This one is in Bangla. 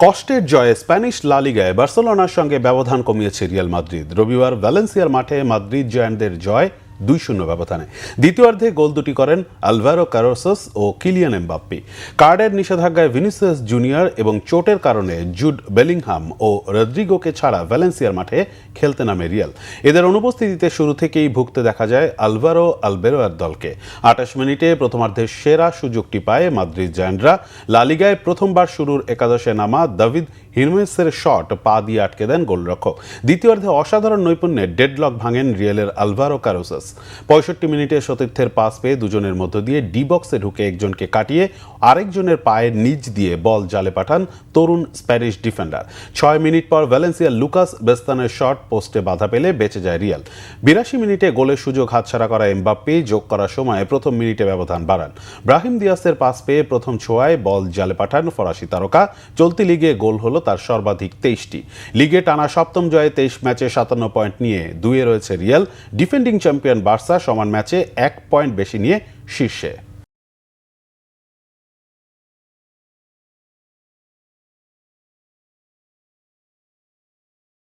কষ্টের জয়ে স্প্যানিশ লা লিগায় বার্সেলোনার সঙ্গে ব্যবধান কমিয়েছে রিয়াল মাদ্রিদ। রবিবার ভ্যালেন্সিয়ার মাঠে মাদ্রিদ জায়ান্টদের জয় 2-0 ব্যবধানে। দ্বিতীয়ার্ধে গোল দুটি করেন আলভারো কারোসাস ও কিলিয়ান এমবাপ্পে। কার্ডের নিষেধাজ্ঞায় ভিনিসিয়াস জুনিয়র এবং চোটের কারণে জুড বেলিংহাম ও রদ্রিগোকে ছাড়া ভ্যালেন্সিয়ার মাঠে খেলতে নামে রিয়াল। এদের অনুপস্থিতিতে শুরু থেকেই ভুগতে দেখা যায় আলভারো আলবেরোয়ার দলকে। 28 মিনিটে প্রথমার্ধের সেরা সুযোগটি পায় মাদ্রিদ জায়ান্টরা। লা লিগায় প্রথমবার শুরুর একাদশে নামা দাভিদ হিরমেসের শট পা দিয়ে আটকে দেন গোলরক্ষক। দ্বিতীয়ার্ধে অসাধারণ নৈপুণ্যে ডেডলক ভাঙেন রিয়ালের আলভারো কারোসাস। 65 মিনিটে সতীর্থের পাস পেয়ে দুজনের মধ্য দিয়ে ডি বক্সে ঢুকে একজনকে কাটিয়ে আরেকজনের পায়ের নিচ দিয়ে বল জালে পাঠান তরুণ স্প্যানিশ ডিফেন্ডার। 6 মিনিট পর ভ্যালেন্সিয়ার লুকাস বেস্তানের শট পোস্টে বাধা পেলে বেঁচে যায় রিয়াল। 82 মিনিটে গোলের সুযোগ হাতছাড়া করা এমবাপ্পে যোগ করার সময় প্রথম মিনিটে ব্যবধান বাড়ান। ব্রাহিম দিয়াসের পাস পেয়ে প্রথম ছোঁয়ায় বল জালে পাঠান ফরাসি তারকা। চলতি লিগে গোল হলো তার সর্বাধিক 23টি। লিগে টানা সপ্তম জয়ে 23 ম্যাচে 57 পয়েন্ট নিয়ে 2-এ রয়েছে রিয়াল। ডিফেন্ডিং চ্যাম্পিয়ন বার্সা সমান ম্যাচে 1 পয়েন্ট বেশি নিয়ে শীর্ষে।